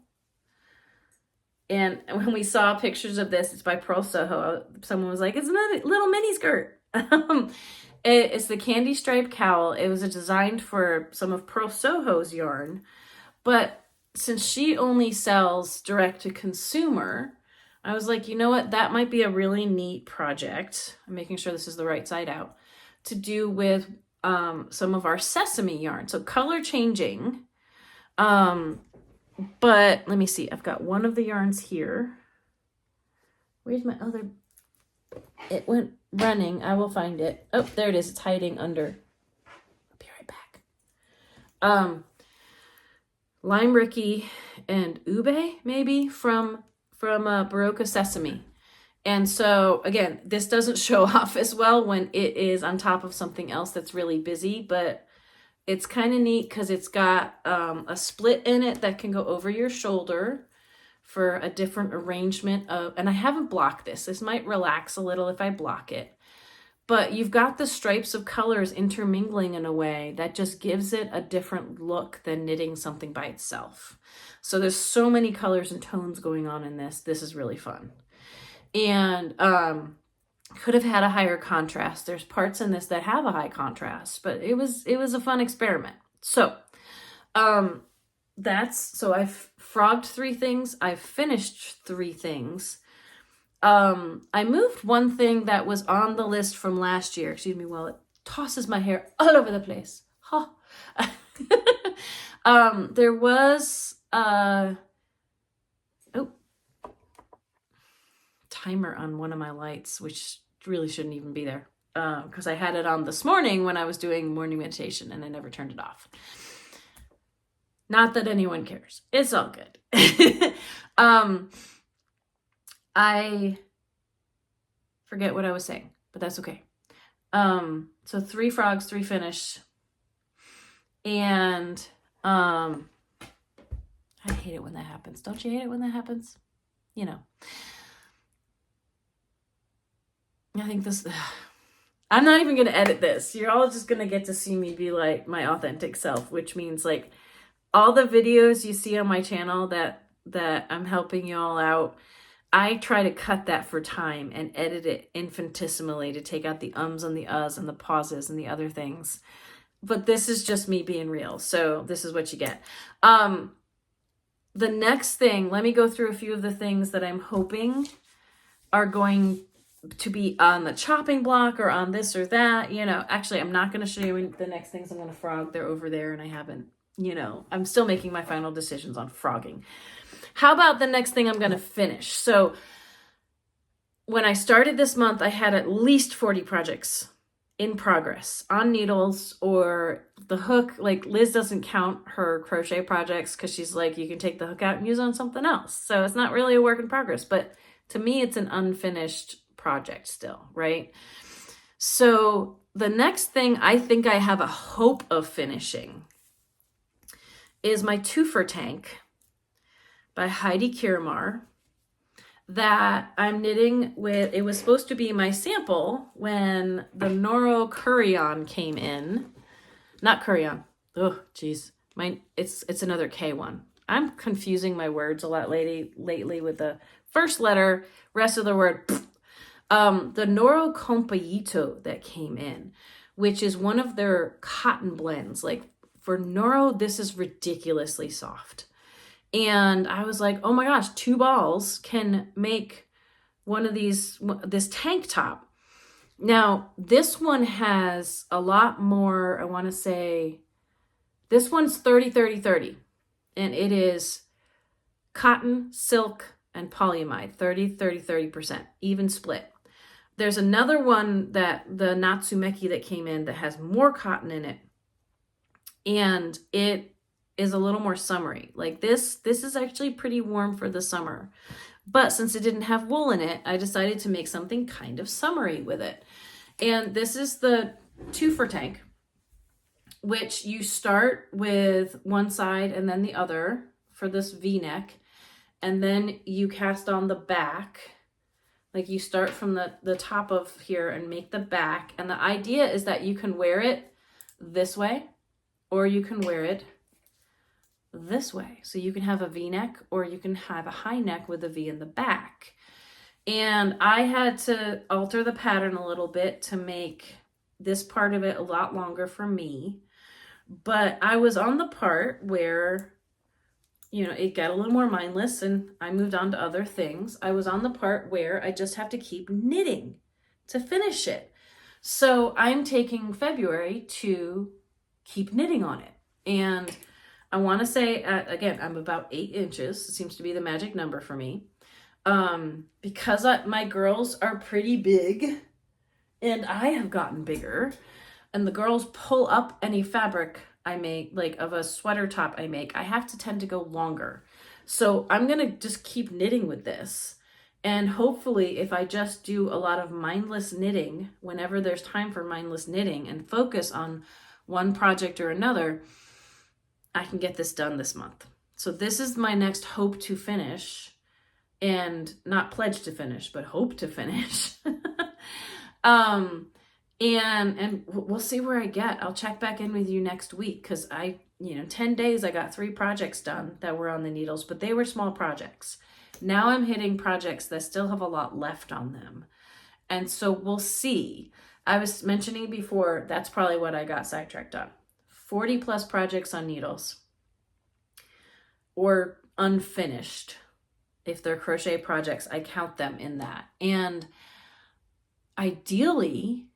And when we saw pictures of this, it's by Purl Soho. Someone was like, it's not a little mini skirt. It's the candy stripe cowl. It was designed for some of Purl Soho's yarn. But since she only sells direct to consumer, I was like, you know what? That might be a really neat project. I'm making sure this is the right side out. To do with some of our sesame yarn. So color changing. But let me see. I've got one of the yarns here. Where's my other? It went running. I will find it. Oh, there it is. It's hiding under. I'll be right back. Lime Ricky and Ube, maybe, from Baroque Sesame. And so, again, this doesn't show off as well when it is on top of something else that's really busy, but it's kind of neat because it's got a split in it that can go over your shoulder for a different arrangement of, and I haven't blocked this. This might relax a little if I block it. But you've got the stripes of colors intermingling in a way that just gives it a different look than knitting something by itself. So there's so many colors and tones going on in this. This is really fun. And could have had a higher contrast. There's parts in this that have a high contrast, but it was a fun experiment. So so I've frogged 3 things. I've finished 3 things. I moved one thing that was on the list from last year. Excuse me, while it tosses my hair all over the place. Huh. There was timer on one of my lights, which really shouldn't even be there, because I had it on this morning when I was doing morning meditation and I never turned it off. Not that anyone cares. It's all good. I forget what I was saying, but that's okay. So 3 frogs, 3 finished. And I hate it when that happens. Don't you hate it when that happens? You know. I think this, I'm not even going to edit this. You're all just going to get to see me be like my authentic self, which means like all the videos you see on my channel that I'm helping you all out, I try to cut that for time and edit it infinitesimally to take out the ums and the uhs and the pauses and the other things. But this is just me being real. So this is what you get. The next thing, let me go through a few of the things that I'm hoping are going to be on the chopping block or on this or that. You know, actually, I'm not going to show you the next things I'm going to frog. They're over there and I haven't, you know, I'm still making my final decisions on frogging. How about the next thing I'm going to finish? So when I started this month, I had at least 40 projects in progress on needles or the hook. Like Liz doesn't count her crochet projects because she's like, you can take the hook out and use it on something else. So it's not really a work in progress, but to me, it's an unfinished project still, right? So the next thing I think I have a hope of finishing is my Twofer tank by Heidi Kirramar that I'm knitting with. It was supposed to be my sample when the Noro Currion came in. Not Currion. Oh, geez. It's another K one. I'm confusing my words a lot lately with the first letter, rest of the word. The Noro Compayito that came in, which is one of their cotton blends. Like for Noro, this is ridiculously soft. And I was like, oh my gosh, 2 balls can make one of this tank top. Now, this one has a lot more, I want to say, this one's 30-30-30. And it is cotton, silk, and polyamide, 30-30-30%, even split. There's another one that the Natsumeki that came in that has more cotton in it. And it is a little more summery. Like this is actually pretty warm for the summer. But since it didn't have wool in it, I decided to make something kind of summery with it. And this is the Twofer tank, which you start with one side and then the other for this V-neck. And then you cast on the back. Like you start from the top of here and make the back. And the idea is that you can wear it this way or you can wear it this way. So you can have a V-neck or you can have a high neck with a V in the back. And I had to alter the pattern a little bit to make this part of it a lot longer for me. But I was on the part where, you know, it got a little more mindless and I moved on to other things. I was on the part where I just have to keep knitting to finish it. So I'm taking February to keep knitting on it. And I want to say, again, I'm about 8 inches. It seems to be the magic number for me. Because my girls are pretty big and I have gotten bigger. And the girls pull up any fabric I make, like of a sweater top I make, I have to tend to go longer. So I'm going to just keep knitting with this. And hopefully if I just do a lot of mindless knitting, whenever there's time for mindless knitting and focus on one project or another, I can get this done this month. So this is my next hope to finish. and not pledge to finish, but hope to finish. And we'll see where I get. I'll check back in with you next week, because 10 days I got 3 projects done that were on the needles, but they were small projects. Now I'm hitting projects that still have a lot left on them. And so we'll see. I was mentioning before, that's probably what I got sidetracked on. 40 plus projects on needles, or unfinished. If they're crochet projects, I count them in that. And ideally,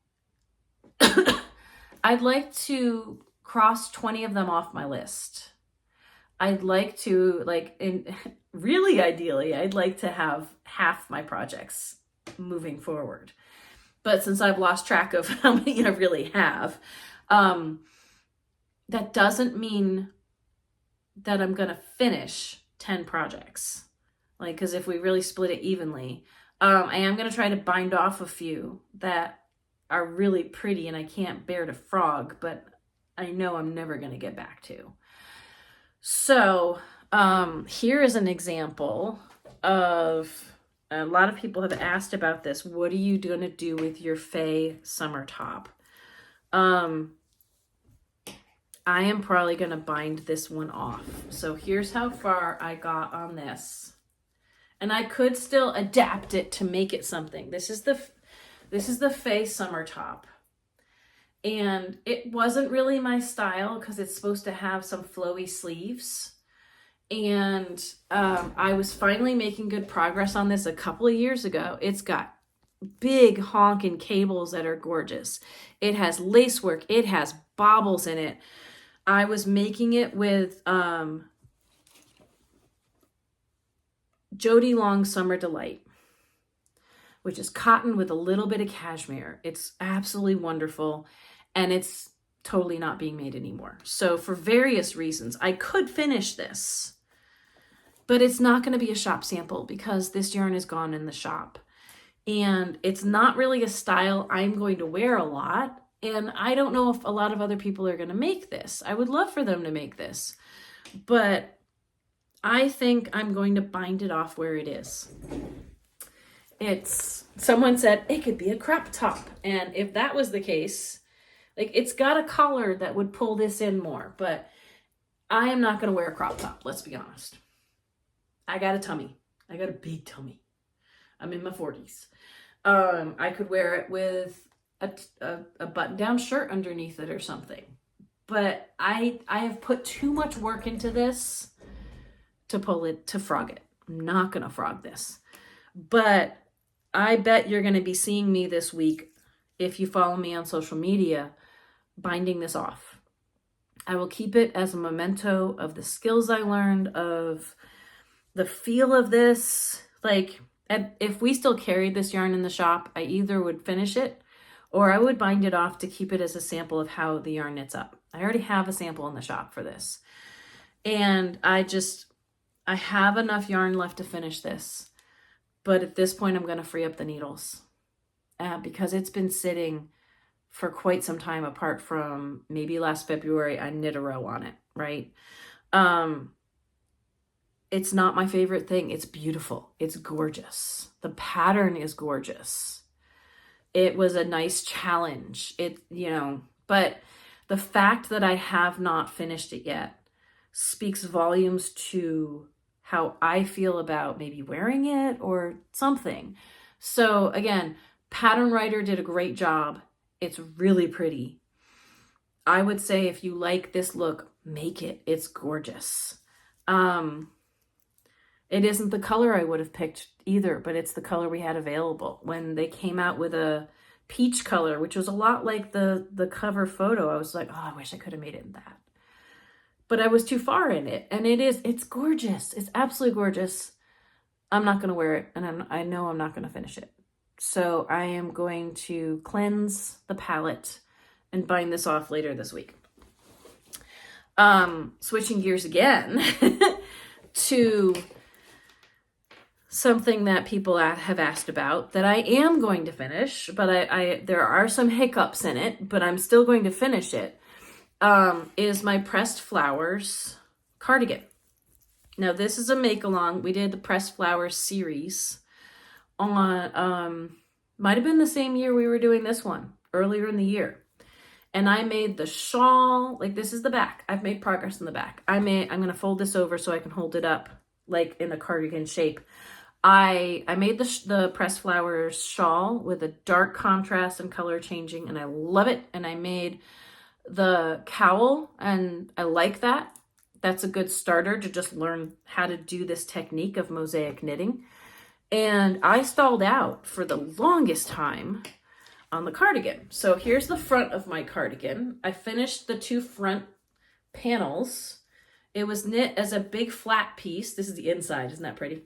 I'd like to cross 20 of them off my list. I'd like to, really ideally, I'd like to have half my projects moving forward. But since I've lost track of how many I really have, that doesn't mean that I'm going to finish 10 projects. Because if we really split it evenly, I am going to try to bind off a few that are really pretty and I can't bear to frog, but I know I'm never going to get back to. So here is an example of, a lot of people have asked about this. What are you going to do with your Faye summer top? I am probably going to bind this one off. So here's how far I got on this. And I could still adapt it to make it something. This is the Faye summer top. And it wasn't really my style because it's supposed to have some flowy sleeves. And I was finally making good progress on this a couple of years ago. It's got big honking cables that are gorgeous. It has lacework. It has baubles in it. I was making it with Jody Long Summer Delight, which is cotton with a little bit of cashmere. It's absolutely wonderful, and it's totally not being made anymore. So for various reasons, I could finish this, but it's not going to be a shop sample because this yarn is gone in the shop. And it's not really a style I'm going to wear a lot. And I don't know if a lot of other people are going to make this. I would love for them to make this, but I think I'm going to bind it off where it is. Someone said it could be a crop top. And if that was the case, it's got a collar that would pull this in more, but I am not going to wear a crop top. Let's be honest. I got a tummy. I got a big tummy. I'm in my 40s. I could wear it with a button-down shirt underneath it or something. But I have put too much work into this to frog it. I'm not going to frog this. But I bet you're going to be seeing me this week, if you follow me on social media, binding this off. I will keep it as a memento of the skills I learned, of the feel of this. If we still carried this yarn in the shop, I either would finish it or I would bind it off to keep it as a sample of how the yarn knits up. I already have a sample in the shop for this. And I have enough yarn left to finish this. But at this point, I'm going to free up the needles because it's been sitting for quite some time, apart from maybe last February, I knit a row on it, right? It's not my favorite thing. It's beautiful. It's gorgeous. The pattern is gorgeous. It was a nice challenge. But the fact that I have not finished it yet speaks volumes to how I feel about maybe wearing it or something. So again, Pattern Writer did a great job. It's really pretty. I would say if you like this look, make it. It's gorgeous. It isn't the color I would have picked either, but it's the color we had available. When they came out with a peach color, which was a lot like the cover photo, I was like, oh, I wish I could have made it in that. But I was too far in it, and it's gorgeous. It's absolutely gorgeous. I'm not going to wear it, and I know I'm not going to finish it. So I am going to cleanse the palette and bind this off later this week. Switching gears again to something that people have asked about that I am going to finish, but there are some hiccups in it, but I'm still going to finish it, is my pressed flowers cardigan. Now this is a make along. We did the Pressed Flowers series on, might have been the same year we were doing this one, earlier in the year. And I made the shawl, like this is the back. I've made progress in the back. I'm going to fold this over so I can hold it up like in a cardigan shape. I made the Pressed Flowers shawl with a dark contrast and color changing, and I love it. And I made the cowl, and I like that. That's a good starter to just learn how to do this technique of mosaic knitting. And I stalled out for the longest time on the cardigan. So here's the front of my cardigan. I finished the 2 front panels. It was knit as a big flat piece. This is the inside, isn't that pretty?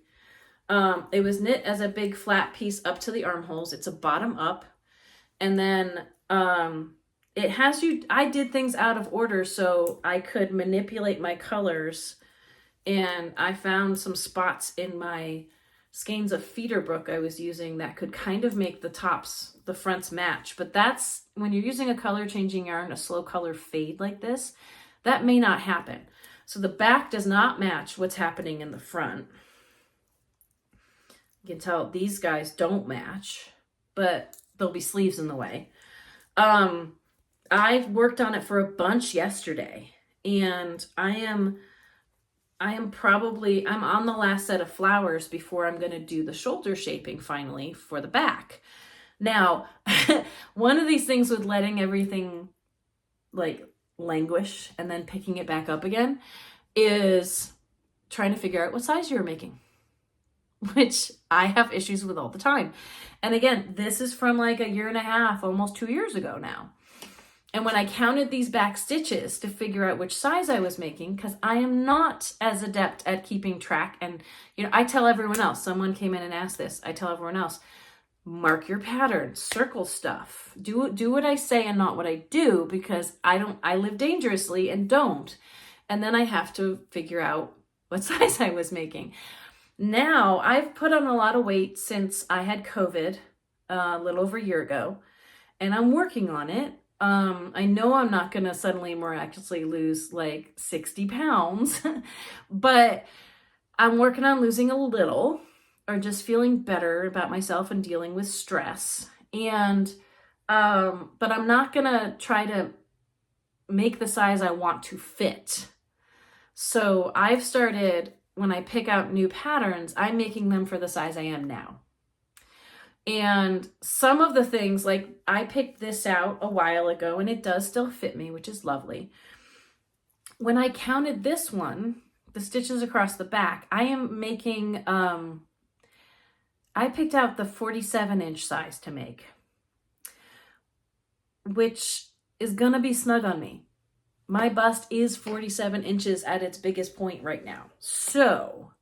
It was knit as a big flat piece up to the armholes. It's a bottom up. And then it has you, I did things out of order so I could manipulate my colors. And I found some spots in my skeins of Feederbrook I was using that could kind of make the tops, the fronts match. But that's, when you're using a color changing yarn, a slow color fade like this, that may not happen. So the back does not match what's happening in the front. You can tell these guys don't match, but there'll be sleeves in the way. I worked on it for a bunch yesterday, and I'm on the last set of flowers before I'm going to do the shoulder shaping finally for the back. Now, one of these things with letting everything like languish and then picking it back up again is trying to figure out what size you're making, which I have issues with all the time. And again, this is from like 1.5 years, almost 2 years ago now. And when I counted these back stitches to figure out which size I was making, because I am not as adept at keeping track. And, you know, I tell everyone else, someone came in and asked this, I tell everyone else, mark your pattern, circle stuff, do what I say and not what I do, because I live dangerously and don't. And then I have to figure out what size I was making. Now I've put on a lot of weight since I had COVID a little over a year ago, and I'm working on it. I know I'm not going to suddenly miraculously lose like 60 pounds, but I'm working on losing a little, or just feeling better about myself and dealing with stress. And, but I'm not going to try to make the size I want to fit. So I've started, when I pick out new patterns, I'm making them for the size I am now. And some of the things, like I picked this out a while ago and it does still fit me, which is lovely. When I counted this one, the stitches across the back, I am making, I picked out the 47-inch size to make, which is going to be snug on me. My bust is 47 inches at its biggest point right now. So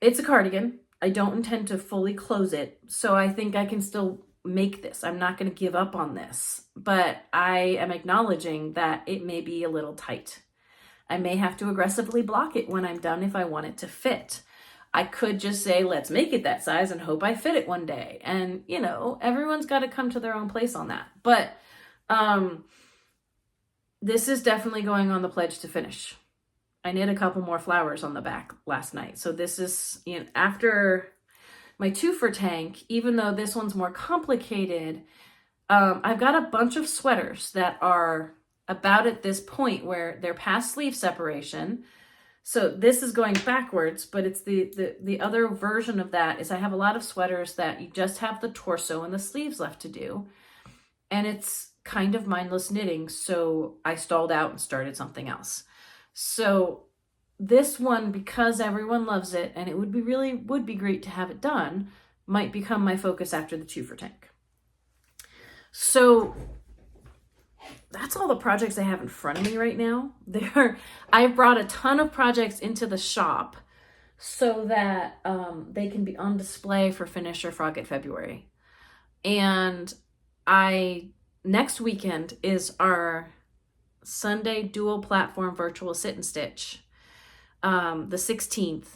it's a cardigan. I don't intend to fully close it, so I think I can still make this. I'm not going to give up on this, but I am acknowledging that it may be a little tight. I may have to aggressively block it when I'm done if I want it to fit. I could just say, let's make it that size and hope I fit it one day. And, you know, everyone's got to come to their own place on that. But this is definitely going on the pledge to finish. I knit a couple more flowers on the back last night. So this is, you know, after my Twofer tank, even though this one's more complicated, I've got a bunch of sweaters that are about at this point where they're past sleeve separation. So this is going backwards, but it's the other version of that is I have a lot of sweaters that you just have the torso and the sleeves left to do. And it's kind of mindless knitting. So I stalled out and started something else. So this one, because everyone loves it and it would be great to have it done, might become my focus after the Twofer tank. So that's all the projects I have in front of me right now. I've brought a ton of projects into the shop so that they can be on display for Finish or Frog It February. And next weekend is our Sunday dual platform virtual sit and stitch. The 16th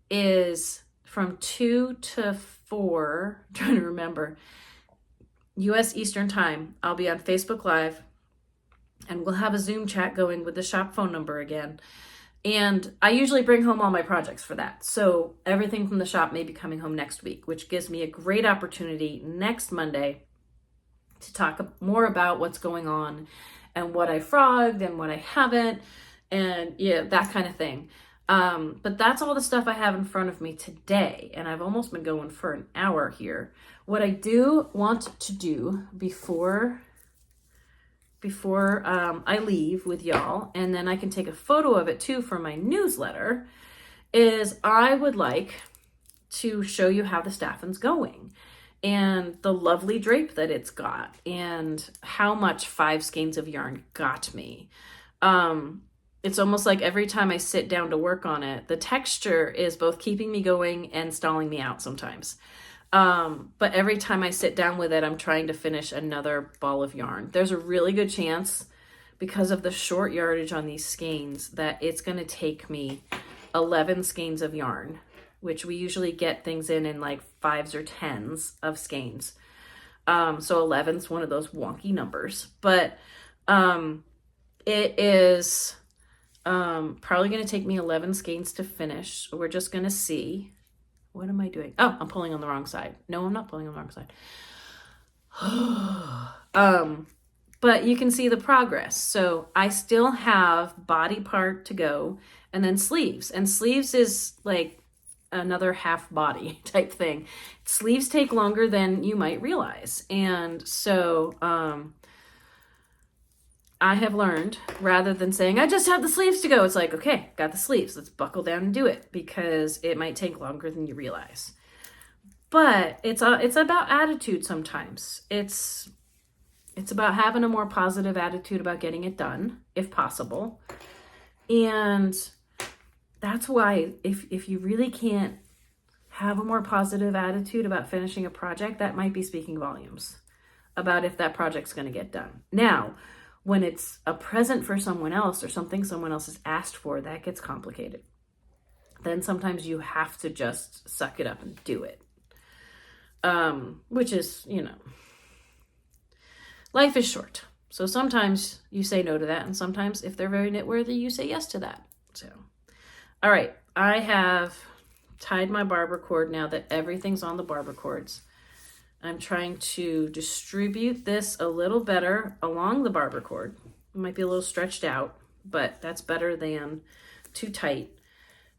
is from 2 to 4, I'm trying to remember, US Eastern time. I'll be on Facebook Live and we'll have a Zoom chat going with the shop phone number again. And I usually bring home all my projects for that. So everything from the shop may be coming home next week, which gives me a great opportunity next Monday to talk more about what's going on and what I frogged and what I haven't, and yeah, that kind of thing. But that's all the stuff I have in front of me today, and I've almost been going for an hour here. What I do want to do before I leave with y'all, and then I can take a photo of it too for my newsletter, is I would like to show you how the Staffin's going and the lovely drape that it's got and how much 5 skeins of yarn got me. It's almost like every time I sit down to work on it, the texture is both keeping me going and stalling me out sometimes. But every time I sit down with it, I'm trying to finish another ball of yarn. There's a really good chance, because of the short yardage on these skeins, that it's going to take me 11 skeins of yarn, which we usually get things in like 5s or 10s of skeins. So 11's one of those wonky numbers, but it is probably going to take me 11 skeins to finish. We're just going to see. What am I doing? Oh, I'm pulling on the wrong side. No, I'm not pulling on the wrong side. But you can see the progress. So I still have body part to go, and then sleeves. And sleeves is like another half body type thing. Sleeves take longer than you might realize. And so I have learned, rather than saying, I just have the sleeves to go, it's like, okay, got the sleeves, let's buckle down and do it, because it might take longer than you realize. But it's about attitude sometimes. It's about having a more positive attitude about getting it done, if possible. And that's why if you really can't have a more positive attitude about finishing a project, that might be speaking volumes about if that project's going to get done. Now, when it's a present for someone else or something someone else has asked for, that gets complicated. Then sometimes you have to just suck it up and do it. Which is, life is short. So sometimes you say no to that, and sometimes if they're very knitworthy, you say yes to that. So, all right, I have tied my barber cord now that everything's on the barber cords. I'm trying to distribute this a little better along the barber cord. It might be a little stretched out, but that's better than too tight.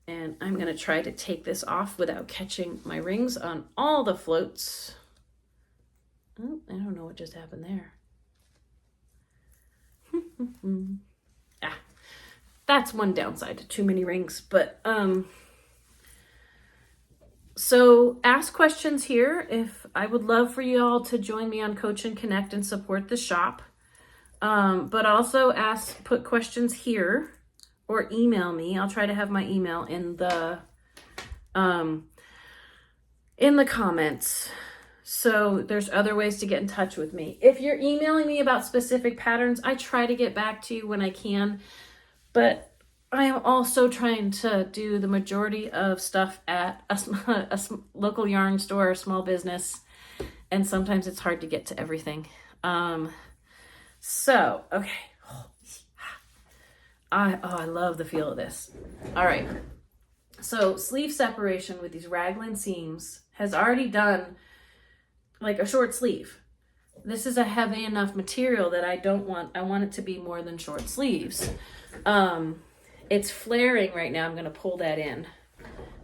And I'm going to try to take this off without catching my rings on all the floats. Oh, I don't know what just happened there. That's one downside to too many rings, but so ask questions here. If I would love for you all to join me on Coach and Connect and support the shop. But also put questions here or email me. I'll try to have my email in the comments. So there's other ways to get in touch with me. If you're emailing me about specific patterns, I try to get back to you when I can, but I am also trying to do the majority of stuff at a local yarn store, a small business, and sometimes it's hard to get to everything. So, okay. I love the feel of this. All right. So sleeve separation with these raglan seams has already done like a short sleeve. This is a heavy enough material that I want it to be more than short sleeves. It's flaring right now. I'm going to pull that in.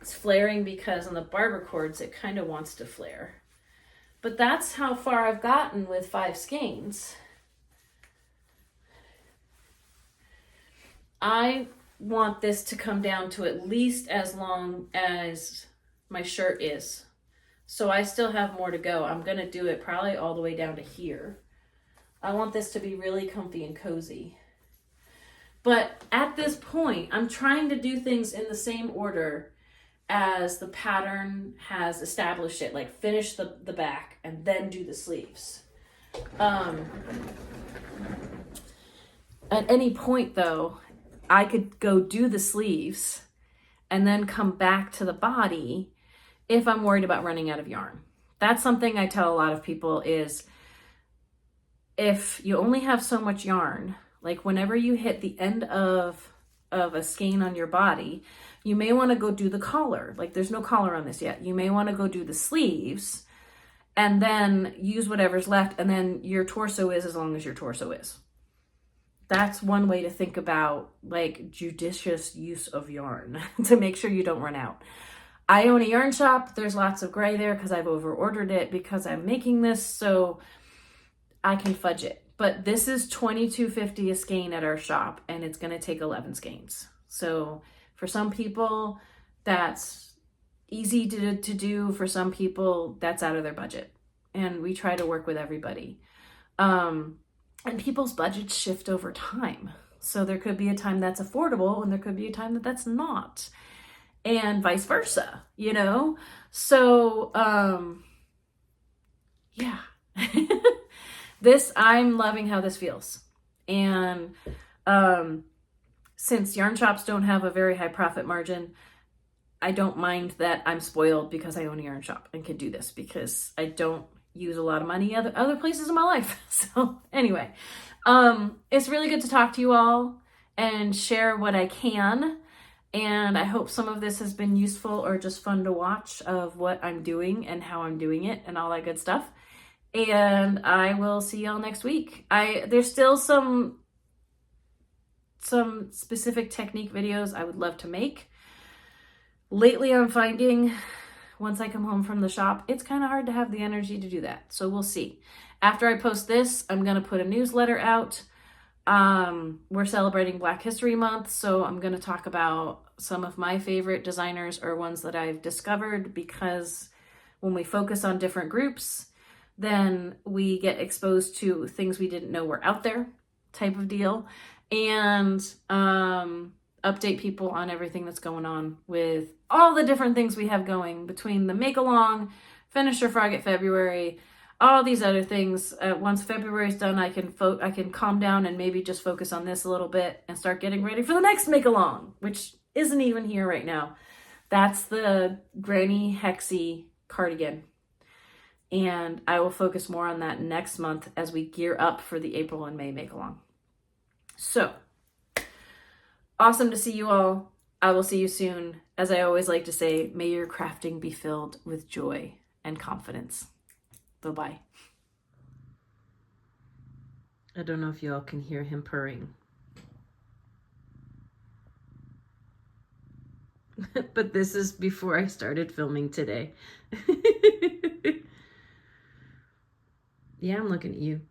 It's flaring because on the barber cords, it kind of wants to flare. But that's how far I've gotten with 5 skeins. I want this to come down to at least as long as my shirt is. So I still have more to go. I'm going to do it probably all the way down to here. I want this to be really comfy and cozy. But at this point, I'm trying to do things in the same order as the pattern has established it, like finish the back and then do the sleeves. At any point though, I could go do the sleeves and then come back to the body if I'm worried about running out of yarn. That's something I tell a lot of people is if you only have so much yarn, like whenever you hit the end of of a skein on your body, you may want to go do the collar. Like there's no collar on this yet. You may want to go do the sleeves and then use whatever's left, and then your torso is as long as your torso is. That's one way to think about like judicious use of yarn to make sure you don't run out. I own a yarn shop. There's lots of gray there because I've over ordered it because I'm making this, so I can fudge it. But this is $22.50 a skein at our shop, and it's going to take 11 skeins. So for some people, that's easy to do. For some people, that's out of their budget. And we try to work with everybody. And people's budgets shift over time. So there could be a time that's affordable, and there could be a time that that's not. And vice versa, you know? So, yeah. I'm loving how this feels. And since yarn shops don't have a very high profit margin, I don't mind that I'm spoiled because I own a yarn shop and can do this because I don't use a lot of money other places in my life. So anyway, it's really good to talk to you all and share what I can. And I hope some of this has been useful or just fun to watch of what I'm doing and how I'm doing it and all that good stuff. And I will see y'all next week. There's still some specific technique videos I would love to make. Lately, I'm finding once I come home from the shop, it's kind of hard to have the energy to do that. So we'll see. After I post this, I'm going to put a newsletter out. We're celebrating Black History Month, so I'm going to talk about some of my favorite designers or ones that I've discovered, because when we focus on different groups, then we get exposed to things we didn't know were out there, type of deal, and update people on everything that's going on with all the different things we have going between the make along, Finish Your Frog at February, all these other things. Once February's done, I can calm down and maybe just focus on this a little bit and start getting ready for the next make along, which isn't even here right now. That's the Granny Hexy cardigan. And I will focus more on that next month as we gear up for the April and May make along. So awesome to see you all. I will see you soon. As I always like to say, may your crafting be filled with joy and confidence. Bye-bye. I don't know if y'all can hear him purring. But this is before I started filming today. Yeah, I'm looking at you.